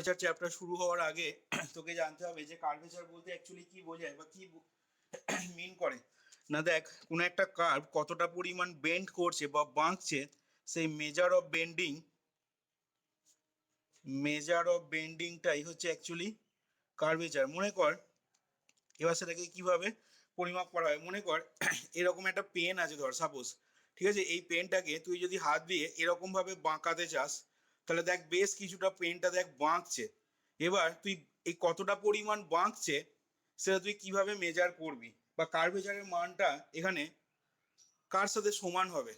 Curvature chapter শুরু হওয়ার আগে তোকে জানতে হবে যে কার্ভেচার বলতে অ্যাকচুয়ালি কি বোঝায় বা কি মিন করে। না দেখ, কোনো একটা কার্ভ কতটা পরিমাণ বেন্ড করছে বা বাঁকছে, সেই মেজার অফ বেন্ডিংটাই হচ্ছে অ্যাকচুয়ালি কার্ভেচার। মনে কর, এবার সেটাকে কিভাবে পরিমাপ করা হয়। মনে কর এরকম একটা পেন আছে, ধর সাপোজ, ঠিক আছে। এই পেনটাকে তুই যদি হাত দিয়ে এরকম ভাবে বাঁকাতে চাস, তাহলে দেখ বেশ কিছুটা পেনটা দেখ বাঁকছে। এবার তুই এই কতটা পরিমাণ বাঁকছে সেটা তুই কিভাবে মেজার করবি, বা কার্ভেচারের মানটা এখানে কার সাথে সমান হবে।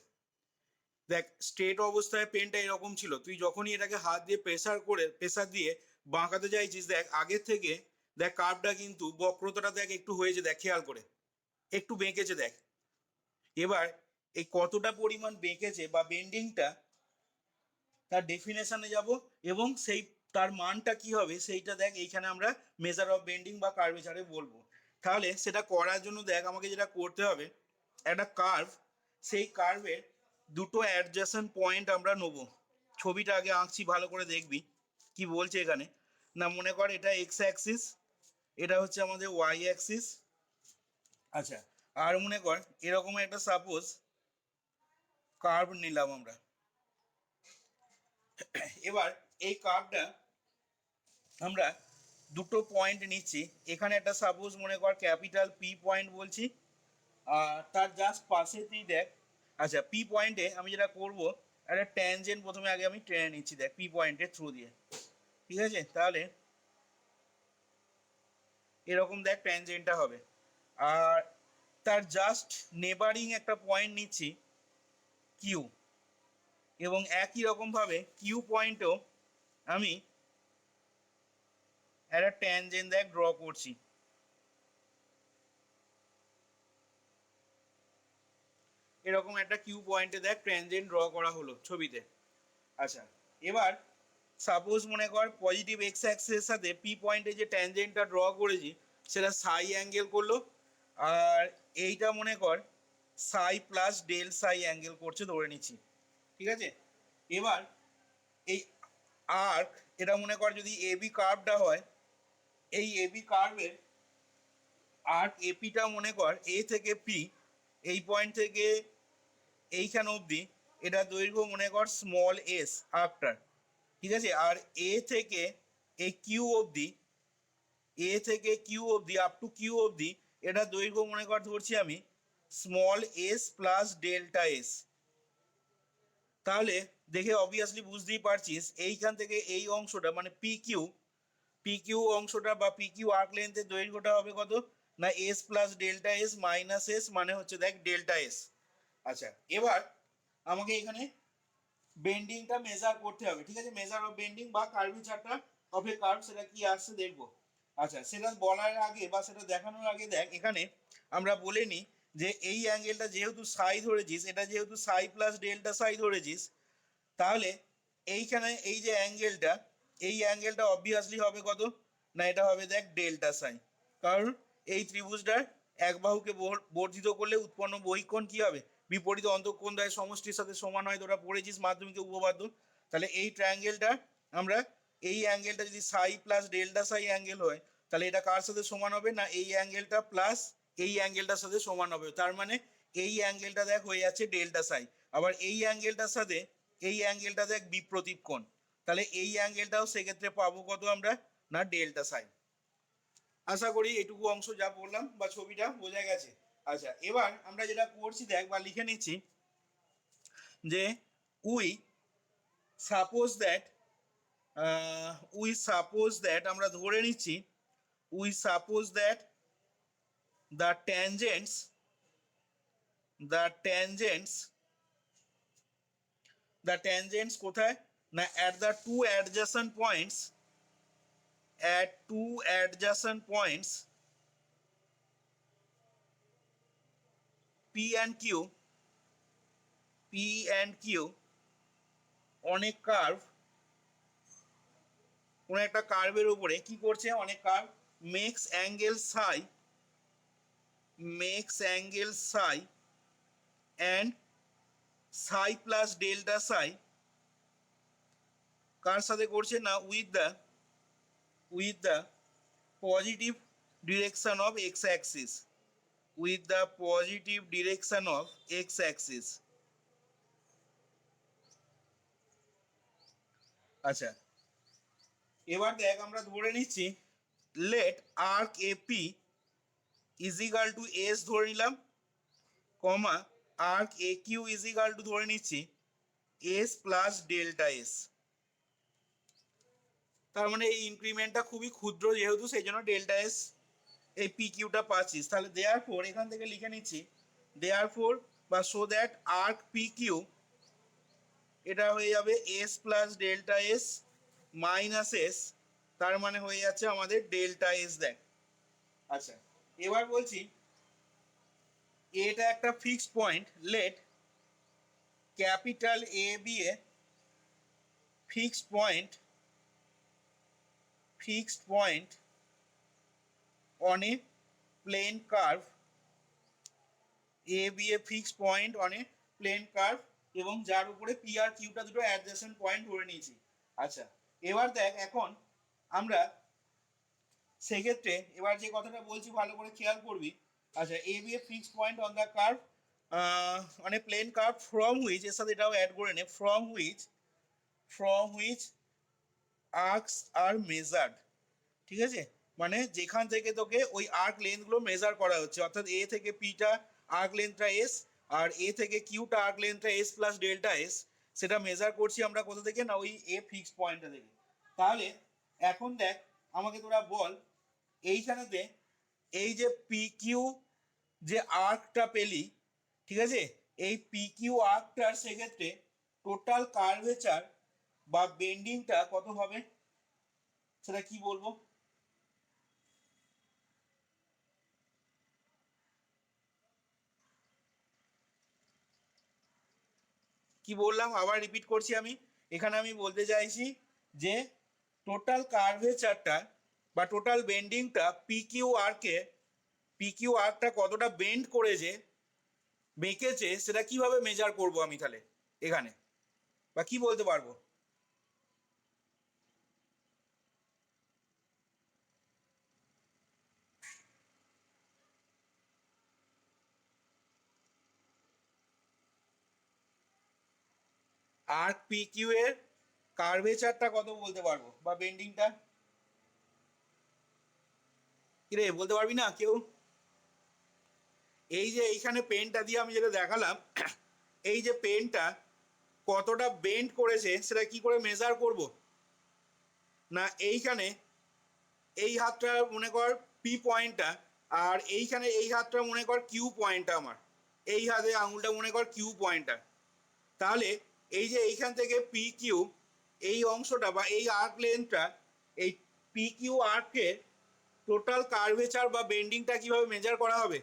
দেখ, স্ট্রেট অবস্থায় পেনটা এরকম ছিল, তুই যখনই এটাকে হাত দিয়ে প্রেসার দিয়ে বাঁকাতে চাইছিস, দেখ আগের থেকে দেখ কার্ভটা কিন্তু বক্রতাটা দেখ একটু হয়েছে, দেখ খেয়াল করে একটু বেঁকেছে দেখ। এবার এই কতটা পরিমাণ বেঁকেছে বা বেন্ডিংটা, তার ডেফিনেশনে যাব এবং সেই তার মানটা কি হবে সেইটা দেখ এইখানে আমরা মেজার অফ বেন্ডিং বা কার্ভেচারে বলবো। তাহলে সেটা করার জন্য দেখ আমাকে যেটা করতে হবে, একটা কার্ভ, সেই কার্ভের দুটো অ্যাডজাসেন্ট পয়েন্ট আমরা নেবো। ছবিটা আগে আঁকছি, ভালো করে দেখবি কি বলছে এখানে। না মনে কর এটা এক্স অ্যাক্সিস, এটা হচ্ছে আমাদের ওয়াই অ্যাক্সিস। আচ্ছা, আর মনে কর এরকম একটা সাপোজ কার্ভ নিলাম আমরা। এবার এই কার্ভটা আমরা দুটো পয়েন্ট নিচ্ছি। এখানে একটা সাপোজ মনে কর ক্যাপিটাল পি পয়েন্ট বলছি, আর তার জাস্ট পাশে তুই দেখ। আচ্ছা, পি পয়েন্টে আমি যেটা করব, একটা ট্যানজেন্ট প্রথমে আগে আমি টেনে নিচ্ছি দেখ পি পয়েন্টের থ্রু দিয়ে, ঠিক আছে। তাহলে এরকম দেখ ট্যানজেন্টটা হবে। আর তার জাস্ট নেবারিং একটা পয়েন্ট নিচ্ছি কিউ, এবং একই রকমভাবে কিউ পয়েন্টেও আমি একটা ট্যানজেন্ট দেখ ড্র করছি। এরকম একটা কিউ পয়েন্টে দেখ ট্যানজেন্ট ড্র করা হলো ছবিতে। আচ্ছা, এবার সাপোজ মনে কর পজিটিভ এক্স অ্যাক্সিসের সাথে পি পয়েন্টে যে ট্যানজেন্টটা ড্র করেছি সেটা সাই অ্যাঙ্গেল করলো, আর এইটা মনে কর সাই প্লাস ডেল সাই অ্যাঙ্গেল করছে ধরে নিচ্ছি, ঠিক আছে। এবার এই আর্ক, এটা মনে কর যদি এবি কার্ভটা হয়, এই এবি কার্ভের আর্ক এপিটা মনে কর এ থেকে পি, এই পয়েন্ট থেকে এইখান অবধি এটা দৈর্ঘ্য মনে কর স্মল এস আর্কটার, ঠিক আছে। আর এ থেকে এই কিউ অবধি, এ থেকে কিউ অবধি আপ টু কিউ অবধি এটা দৈর্ঘ্য মনে কর ধরছি আমি small S plus delta s. তাহলে দেখে অবভিয়াসলি বুঝতেই পারছিস এইখান থেকে এই অংশটা মানে পি কিউ অংশটা বা পি কিউ আর্ক লেন্থের দৈর্ঘ্যটা হবে কত, না S plus delta S minus S, মানে হচ্ছে দেখ ডেল্টা এস। আচ্ছা, এবার আমাকে এখানে বেন্ডিংটা মেজার করতে হবে, ঠিক আছে। মেজার অফ বেন্ডিং বা কার্ভেচারটা অফ এ কার্ভ সেটা কি আসছে দেখবো। আচ্ছা, সেটা বলার আগে বা সেটা দেখানোর আগে দেখ এখানে আমরা বলে নিই যে এই অ্যাঙ্গেলটা যেহেতু সাই ধরেছিস, এটা যেহেতু সাই প্লাস ডেল্টা সাই ধরেছিস, তাহলে এইখানে এই যে অ্যাঙ্গেলটা, এই অ্যাঙ্গেলটা অবভিয়াসলি হবে কত, না এটা হবে দেখ ডেল্টা সাই। কারণ এই ত্রিভুজটার এক বাহুকে বর্ধিত করলে উৎপন্ন বহিকোণ কি হবে, বিপরীত অন্তঃকোণ দ্বয়ের সমষ্টির সাথে সমান হয়, তোরা পড়েছিস মাধ্যমিকে উপপাদ্য। তাহলে এই ট্রায়াঙ্গেলটা আমরা, এই অ্যাঙ্গেলটা যদি সাই প্লাস ডেল্টা সাই অ্যাঙ্গেল হয়, তাহলে এটা কার সাথে সমান হবে, না এই অ্যাঙ্গেলটা প্লাস এই অ্যাঙ্গেলটার সাথে সমান হবে। তার মানে এই অ্যাঙ্গেলটা দেখ হয়ে যাচ্ছে ডেল্টা সাই, আবার এই অ্যাঙ্গেলটার সাথে এই অ্যাঙ্গেলটা দেখ বিপ্রতীপ কোণ, তাহলে এই অ্যাঙ্গেলটাও সেক্ষেত্রে পাবো কত আমরা, না ডেল্টা সাই। আশা করি এটুকু অংশ যা বললাম বা ছবিটা বোঝা গেছে। আচ্ছা, এবার আমরা যেটা করছি দেখ বা লিখে নিচ্ছি যে উই সাপোজ দ্যাট, আমরা ধরে নিচ্ছি we suppose that the tangents the tangents the tangents কোথায়, না at the two adjacent points, at two adjacent points P and Q, on a curve, কোন একটা কার্ভের উপরে কি করছে, অনেক curve makes angle Sai and Sai plus delta সাই কার সাথে করছে, না with the with the positive direction of x axis, with the positive direction of x axis. আচ্ছা, এবার দেখ আমরা ধরে নিচ্ছি let arc AP is equal to s ধরে নিলাম, comma arc A Q is equal to ধরে নিচ্ছি এস প্লাস ডেল্টা এস। তার মানে এই ইনক্রিমেন্টটা খুবই ক্ষুদ্র যেহেতু, সেই জন্য ডেল্টা এস এই পি কিউটা পাচ্ছিস। তাহলে দেয়ার ফোর এখান থেকে লিখে নিচ্ছি দেয়ার ফোর বা so that arc P Q এটা হয়ে যাবে S plus delta S minus S, তার মানে হয়ে যাচ্ছে আমাদের ডেল্টা এস। দেখ আচ্ছা, এবার বলছি এটা একটা fixed point, let capital A be a fixed point on a plane curve, a be a fixed point on a plane curve, এবং যার উপরে পি আর কিউটা দুটো অ্যাডজেসেন্ট পয়েন্ট ধরে নিয়েছি। আচ্ছা, এবার দেখ এখন আমরা সেক্ষেত্রে এবার যে কথাটা বলছি ভালো করে খেয়াল করবি। আচ্ছা, A be a fixed point on the curve on a plane curve from which, এর সাথে এটাও অ্যাড করে নে, from which arcs are measured. ঠিক আছে, মানে যেখান থেকে তোকে ওই আর্ক লেন্থগুলো মেজার করা হচ্ছে, অর্থাৎ এ থেকে পিটা আর্ক লেন্থটা এস আর এ থেকে কিউটা আর্ক লেন্থটা এস প্লাস ডেল্টা এস, সেটা মেজার করছি আমরা কোথা থেকে, না ওই এ ফিক্সড পয়েন্টটা থেকে। তাহলে এখন দেখ আমাকে তোরা বল এইখানেতে এই যে পি কিউ যে আর্কটা পেলি, ঠিক আছে, এই পি কিউ আর্কটার সেক্ষেত্রে টোটাল কার্ভেচার বা বেন্ডিংটা কত হবে সেটা কি বলবো? কি বললাম আবার রিপিট করছি আমি, এখানে আমি বলতে চাইছি যে টোটাল কার্ভেচারটা বা টোটাল বেন্ডিংটা পি কিউ আর্কটা কতটা বেন্ড করেছে বেঁকেছে সেটা কিভাবে মেজার করব আমি তাহলে এখানে, বা কি বলতে পারবো? আর্ক পি কিউ এর কার্ভেচারটা কত বলতে পারবো, বা বেন্ডিংটা? কিরে বলতে পারবি না কেউ? এই যে এইখানে পেনটা দিয়ে আমি যেটা দেখালাম, এই যে পেনটা কতটা বেন্ড করেছে সেটা কি করে মেজার করব? না এইখানে এই হাতটা মনে কর পি পয়েন্টটা, আর এইখানে এই হাতটা মনে কর কিউ পয়েন্টটা, আমার এই হাতে আঙুলটা মনে কর কিউ পয়েন্টটা। তাহলে এই যে এইখান থেকে পি কিউ এই অংশটা বা এই আর্ক লেন্থটা, এই পি কিউ আর্কের টোটাল কার্ভেচার বা বেন্ডিংটা কিভাবে মেজার করা হবে?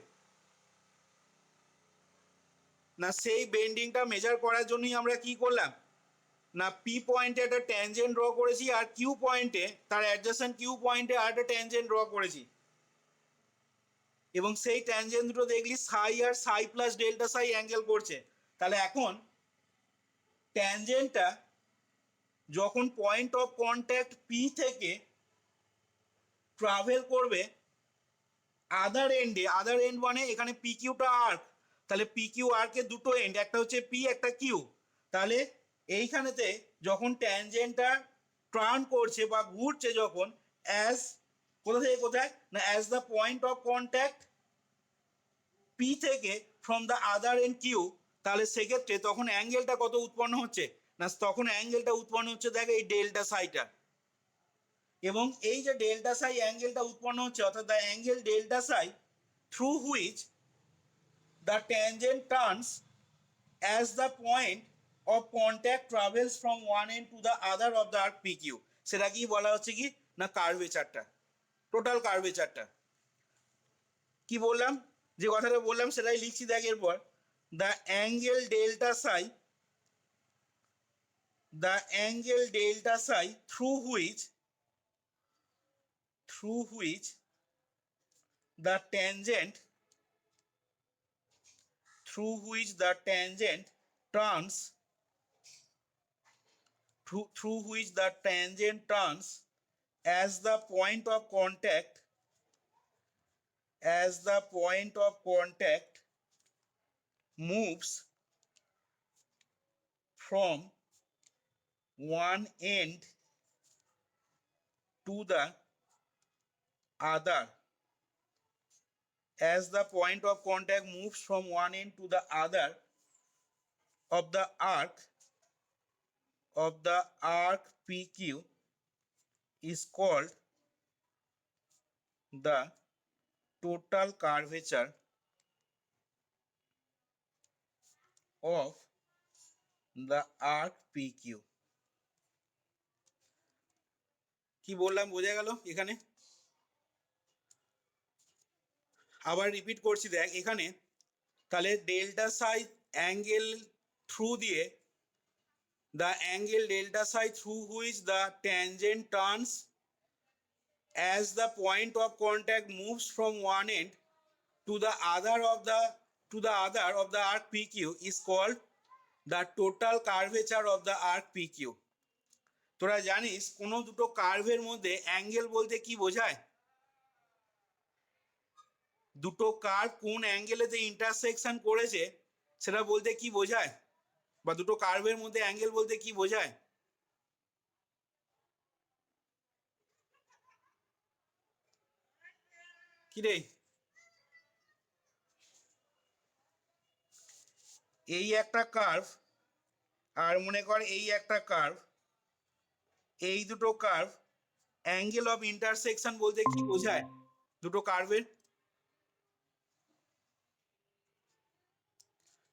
না সেই বেন্ডিংটা মেজার করার জন্যই আমরা কি করলাম, না পি পয়েন্টে একটা ট্যানজেন্ট ড্র করেছি আর কিউ পয়েন্টে তার অ্যাডজাসেন্ট কিউ পয়েন্টে আর একটা ট্যানজেন্ট ড্র করেছি, এবং সেই ট্যানজেন্ট দুটো দেখলি সাই আর সাই প্লাস ডেল্টা সাই অ্যাঙ্গেল করছে। তাহলে এখন ট্যানজেন্টটা যখন পয়েন্ট অফ কন্ট্যাক্ট পি থেকে ট্রাভেল করবে আদার এন্ড মানে এখানে পি কিউটা আর্ক, তাহলে পি কিউ আর্কের দুটো এন্ড, একটা হচ্ছে পি একটা কিউ। তাহলে এইখানেতে যখন ট্যানজেন্টটা টার্ন করছে বা ঘুরছে যখন, অ্যাজ কোথা থেকে কোথায়, না as the point of contact P থেকে from the other end Q, তাহলে সেক্ষেত্রে তখন অ্যাঙ্গেলটা কত উৎপন্ন হচ্ছে, না তখন অ্যাঙ্গেলটা উৎপন্ন হচ্ছে দেখ এই ডেল্টা সাইটা। এবং এই যে ডেল্টা সাই অ্যাঙ্গেলটা উৎপন্ন হচ্ছে, অর্থাৎ the angle delta Sai through which the tangent turns as the point of contact travels from one end to the other of the arc PQ, সেটা কি বলা হচ্ছে কি, না কার্ভেচারটা, টোটাল কার্ভেচারটা। কি বললাম, যে কথাটা বললাম সেটাই লিখছি দেখ এরপর, the angle delta Sai, the angle delta Sai through which the tangent turns through which the tangent turns as the point of contact moves from one end to the other, as the point of contact moves from one end to the other of the arc PQ is called the total curvature of the arc PQ. কি বললাম বোঝা গেল? এখানে আবার repeat করছি, দেখ এখানে তাহলে ডেল্টা সাই অ্যাঙ্গেল থ্রু দিয়ে, the angle delta psi through which the tangent turns as the point of contact moves from one end to the other of the arc PQ is called the total curvature of the arc PQ. তোরা জানিস কোনো দুটো কার্ভের মধ্যে angle বলতে কি বোঝায়? দুটো কার্ভ কোন অ্যাঙ্গেলেতে ইন্টারসেকশন করেছে সেটা বলতে কি বোঝায়, বা দুটো কার্ভের মধ্যে অ্যাঙ্গেল বলতে কি বোঝায়? কি রে, এই একটা কার্ভ আর মনে কর এই একটা কার্ভ, এই দুটো কার্ভ অ্যাঙ্গেল অফ ইন্টারসেকশন বলতে কি বোঝায় দুটো কার্ভের?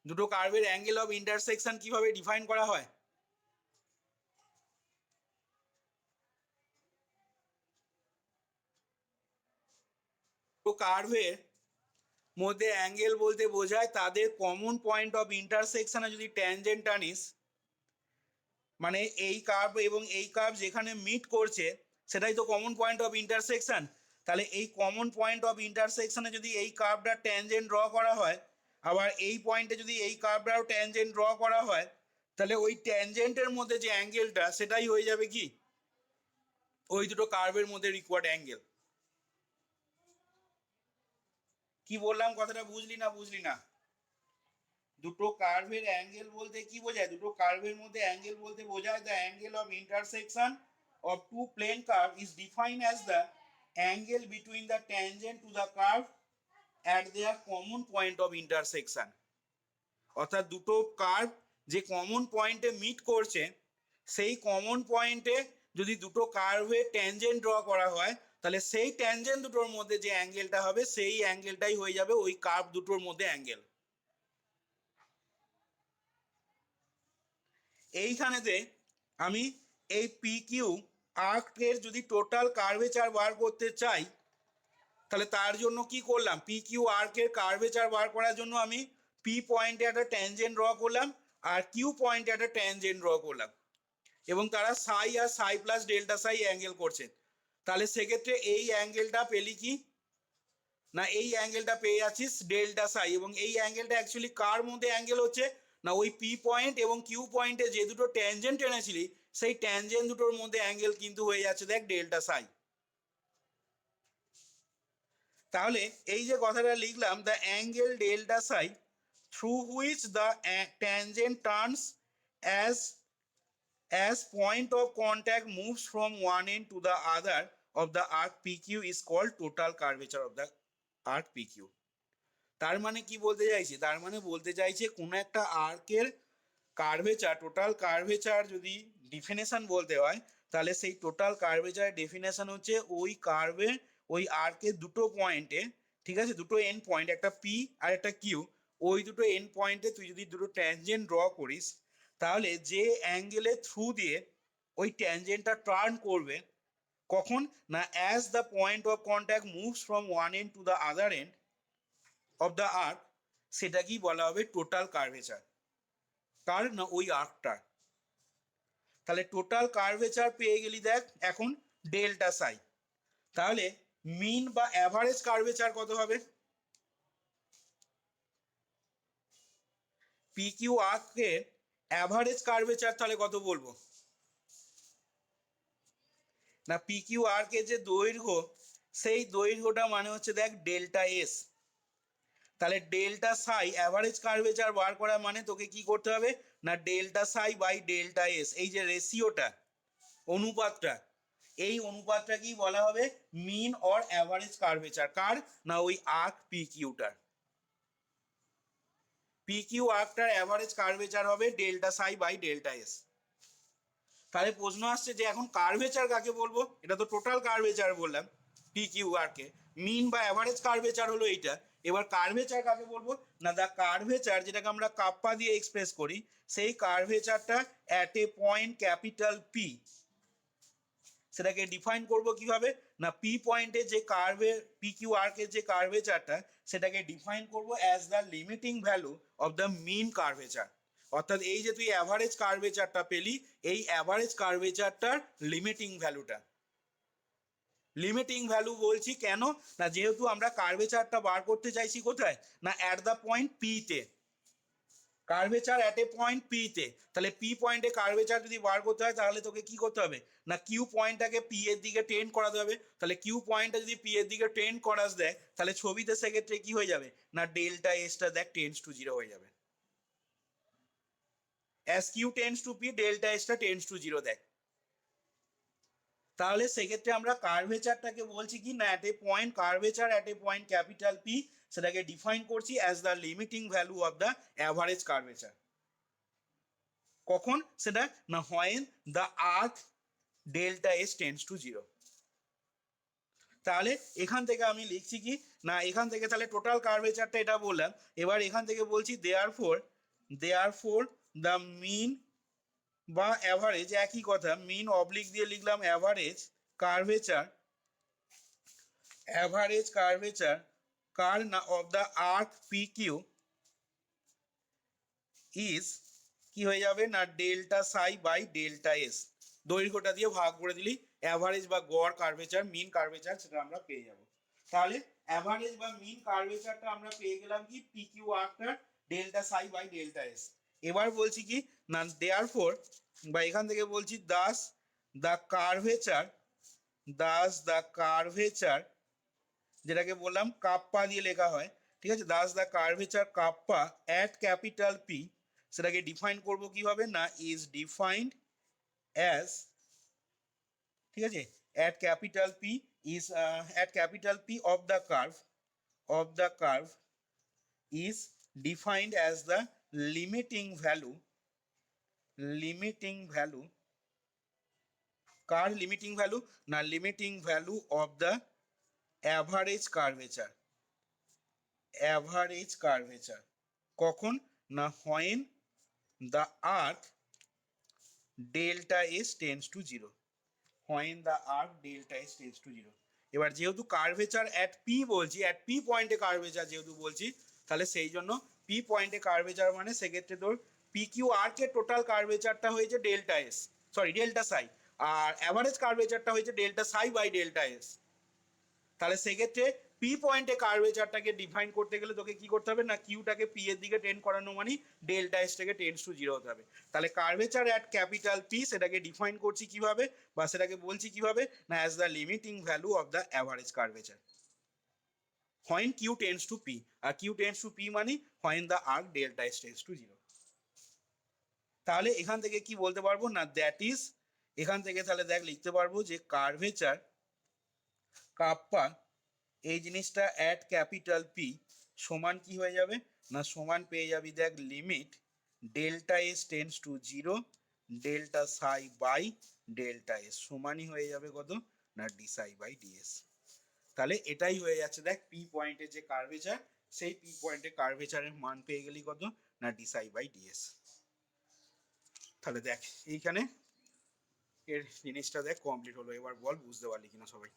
দুটো কার্ভের অ্যাঙ্গেল অফ ইন্টারসেকশন কিভাবে ডিফাইন করা হয়? তো কার্ভের মধ্যে অ্যাঙ্গেল বলতে বোঝায় তাদের কমন পয়েন্ট অফ ইন্টারসেকশনে যদি ট্যানজেন্ট টানিস, মানে এই কার্ভ এবং এই কার্ভ যেখানে মিট করছে সেটাই তো কমন পয়েন্ট অফ ইন্টারসেকশন। তাহলে এই কমন পয়েন্ট অফ ইন্টারসেকশনে যদি এই কার্ভটার ট্যানজেন্ট ড্র করা হয়, আবার এই পয়েন্টে যদি এই কার্ভটারও ট্যানজেন্ট ড্র করা হয়, তাহলে ওই ট্যানজেন্টের মধ্যে যে অ্যাঙ্গেলটা সেটাই হয়ে যাবে কি ওই দুটো কার্ভের মধ্যে রিকোয়ার্ড অ্যাঙ্গেল। কি বললাম কথাটা বুঝলি না বুঝলি না? দুটো কার্ভের অ্যাঙ্গেল বলতে কি বোঝায়? দুটো কার্ভের মধ্যে অ্যাঙ্গেল বলতে বোঝায় the angle of intersection of two plane curve is defined as the angle between the tangent to the curve at their common point of intersection. অর্থাৎ দুটো কার্ভ যে কমন পয়েন্টে মিট করছে সেই কমন পয়েন্টে যদি দুটো কার্ভের ট্যানজেন্ট ড্র করা হয়, তাহলে সেই ট্যানজেন্ট দুটোর মধ্যে যে অ্যাঙ্গেলটা হবে সেই অ্যাঙ্গেলটাই হয়ে যাবে ওই কার্ভ দুটোর মধ্যে অ্যাঙ্গেল। এইখানেতে আমি এই পি কিউ আর্কের যদি টোটাল কার্ভেচার বার করতে চাই, তাহলে তার জন্য কি করলাম, পি কিউ আর্কের কার্ভেচার বার করার জন্য আমি পি পয়েন্টে একটা ট্যানজেন্ট ড্র করলাম আর কিউ পয়েন্টে একটা ট্যানজেন্ট ড্র করলাম, এবং তারা সাই আর সাই প্লাস ডেল্টা সাই অ্যাঙ্গেল করছে। তাহলে সেক্ষেত্রে এই অ্যাঙ্গেলটা পেলি কি না, এই অ্যাঙ্গেলটা পেয়ে যাচ্ছিস ডেল্টা সাই, এবং এই অ্যাঙ্গেলটা অ্যাকচুয়ালি কার মধ্যে অ্যাঙ্গেল হচ্ছে না, ওই পি পয়েন্ট এবং কিউ পয়েন্টে যে দুটো ট্যানজেন্ট এনেছিলি সেই ট্যানজেন্ট দুটোর মধ্যে অ্যাঙ্গেল কিন্তু হয়ে যাচ্ছে দেখ ডেল্টা সাই। তাহলে এই যে কথাটা লিখলাম, the angle delta Sai through which the tangent turns as point of contact moves from one end to the other of the arc PQ is called total curvature of the arc PQ. তার মানে কি বলতে চাইছে? তার মানে বলতে চাইছে কোনো একটা আর্কের কার্ভেচার, টোটাল কার্ভেচার যদি ডিফিনেশন বলতে হয়, তাহলে সেই টোটাল কার্ভেচারের ডেফিনেশন হচ্ছে ওই কার্ভের ওই আর্কের দুটো পয়েন্টে, ঠিক আছে, দুটো এন্ড পয়েন্ট, একটা পি আর একটা কিউ, ওই দুটো এন্ড পয়েন্টে তুই যদি দুটো ট্যানজেন্ট ড্র করিস, তাহলে যে অ্যাঙ্গেলের থ্রু দিয়ে ওই ট্যানজেন্টটা টার্ন করবে, কখন না, as the point of contact moves from one end to the other end of the arc, সেটাকেই বলা হবে টোটাল কার্ভেচার। কার না, ওই আর্কটার। তাহলে টোটাল কার্ভেচার পেয়ে গেলি দেখ এখন ডেল্টা সাই। তাহলে মিন বা অ্যাভারেজ কার্ভেচার কত হবে? পি কিউ আর্কের অ্যাভারেজ কার্ভেচার তাহলে কত বলবো না পি কিউ আর্কের যে দৈর্ঘ্য সেই দৈর্ঘ্যটা মানে হচ্ছে দেখ ডেল্টা এস। তাহলে ডেল্টা সাই অ্যাভারেজ কার্ভেচার বার করা মানে তোকে কি করতে হবে না delta psi by delta S, এই যে রেশিওটা, অনুপাতটা, এই অনুপাতটা কি বলা হবে মিন অর অ্যাভারেজ কার্ভেচার। কার না ওই আর্ক পি কিউটার। পি কিউ আর্কটার অ্যাভারেজ কার্ভেচার হবে delta psi by delta s. তাহলে প্রশ্ন আসছে যে এখন কার্ভেচার কাকে বলবো, এটা তো টোটাল কার্ভেচার বললাম পি কিউ আরকে, মিন বা অ্যাভারেজ কার্ভেচার হলো এইটা। এবার কার্ভেচার কাকে বলবো না দ্য কার্ভেচার, যেটাকে আমরা কাপ্পা দিয়ে এক্সপ্রেস করি, সেই কার্ভেচারটা at a point capital P, সেটাকে ডিফাইন করব কিভাবে না পি পয়েন্টে যে কার্ভে পি কিউ আর্কের যে কার্ভেচারটা সেটাকে ডিফাইন করব as the limiting value of the mean curvature. অর্থাৎ এই যে তুই অ্যাভারেজ কার্ভেচারটা পেলি, এই অ্যাভারেজ কার্ভেচারটার লিমিটিং ভ্যালুটা। লিমিটিং ভ্যালু বলছি কেন না যেহেতু আমরা কার্ভেচারটা বার করতে চাইছি কোথায় না অ্যাট দ্য পয়েন্ট পি তে, curvature at a point P তে। তাহলে পি পয়েন্টে কার্ভেচার যদি বার করতে হয় তাহলে তোকে কি করতে হবে না কিউ পয়েন্টটাকে পি এর দিকে টেন্ড করাতে হবে। তাহলে কিউ পয়েন্টটা যদি পি এর দিকে টেন্ড করাস দেয় তাহলে ছবিতে সেক্ষেত্রে কি হয়ে যাবে না ডেল্টা এসটা দেখ টেন্ডস টু জিরো হয়ে যাবে। As Q tends to P delta এসটা টেন্ডস টু জিরো দেখ। তাহলে সেক্ষেত্রে আমরা কার্ভেচারটাকে বলছি কি না at a point curvature at a point capital P, সেটাকে ডিফাইন করছি as the limiting value of the average curvature. কখন সেটা না when the arc delta s tends to zero. তাহলে এখান থেকে আমি লিখছি কি না এখান থেকে তাহলে টোটাল কার্ভেচারটা এটা বললাম। এবার এখান থেকে বলছি দেয়ারফোর দ্য মিন বা অ্যাভারেজ, একই কথা, মিন অবলিক দিয়ে লিখলাম অ্যাভারেজ কার্ভেচার কার না of the arc P Q is কি হয়ে যাবে না delta psi by delta S. দৈর্ঘ্যটা দিয়ে ভাগ করে দিলি অ্যাভারেজ বা গড় কার্ভেচার মিন কার্ভেচার সেটা আমরা পেয়ে যাব। তাহলে অ্যাভারেজ বা মিন কার্ভেচারটা আমরা পেয়ে গেলাম কি পি কিউ আরটার delta psi by delta s. এবার বলছি কি না দেয়ারফোর বা এখান থেকে বলছি দ্য কার্ভেচার দ্য কার্ভেচার যেটাকে বললাম কাপ্পা দিয়ে লেখা হয়, ঠিক আছে, the curvature kappa at capital P, সেটাকে ডিফাইন করব কিভাবে না ইজ ডিফাইন্ড অ্যাজ, ঠিক আছে, at capital P is at capital P of the curve is defined as the limiting value কার লিমিটিং ভ্যালু না limiting value of the average curvature কখন না when the arc delta s tends to zero, এবার যেহেতু curvature at P বলছি, at P পয়েন্টে curvature যেহেতু বলছি, তাহলে সেই জন্য পি পয়েন্টে কার্ভেচার মানে সেক্ষেত্রে তোর পি কিউ আর্কের টোটাল কার্ভেচারটা হয়েছে ডেল্টা সাই, আর অ্যাভারেজ কার্ভেচারটা হয়েছে delta psi by delta s. তাহলে সেক্ষেত্রে পি পয়েন্টে কার্ভেচারটাকে ডিফাইন করতে গেলে তোকে কি করতে হবে না কিউটাকে পি এর দিকে টেন্ড করানো মানে ডেল্টা এস থেকে টেন্ডস টু জিরো হতে হবে। তাহলে কার্ভেচার অ্যাট ক্যাপিটাল পি সেটাকে ডিফাইন করছি কিভাবে বা সেটাকে বলছি কিভাবে না as the limiting value of the average curvature when Q tends to P, আর কিউ টেন্ডস টু পি মানে when the arc delta s tends to zero. তাহলে এখান থেকে কি বলতে পারবো না দ্যাট ইজ, এখান থেকে তাহলে দেখ লিখতে পারবো যে কার্ভেচার কাপ্পা এই জিনিসটা অ্যাট ক্যাপিটাল পি সমান কি হয়ে যাবে না সমান পেয়ে যাবি দেখ limit delta s tends to zero delta psi by delta s সমানই হয়ে যাবে কত না ডি সাই বাই ডিএস। তাহলে এটাই হয়ে যাচ্ছে দেখ পি পয়েন্টের যে কার্ভেচার, সেই পি পয়েন্টে কার্ভেচারের মান পেয়ে গেলি কত না ডি সাই বাই ডিএস। তাহলে দেখ এইখানে এর জিনিসটা দেখ কমপ্লিট হলো। এবার বল বুঝতে পারলি কিনা সবাই।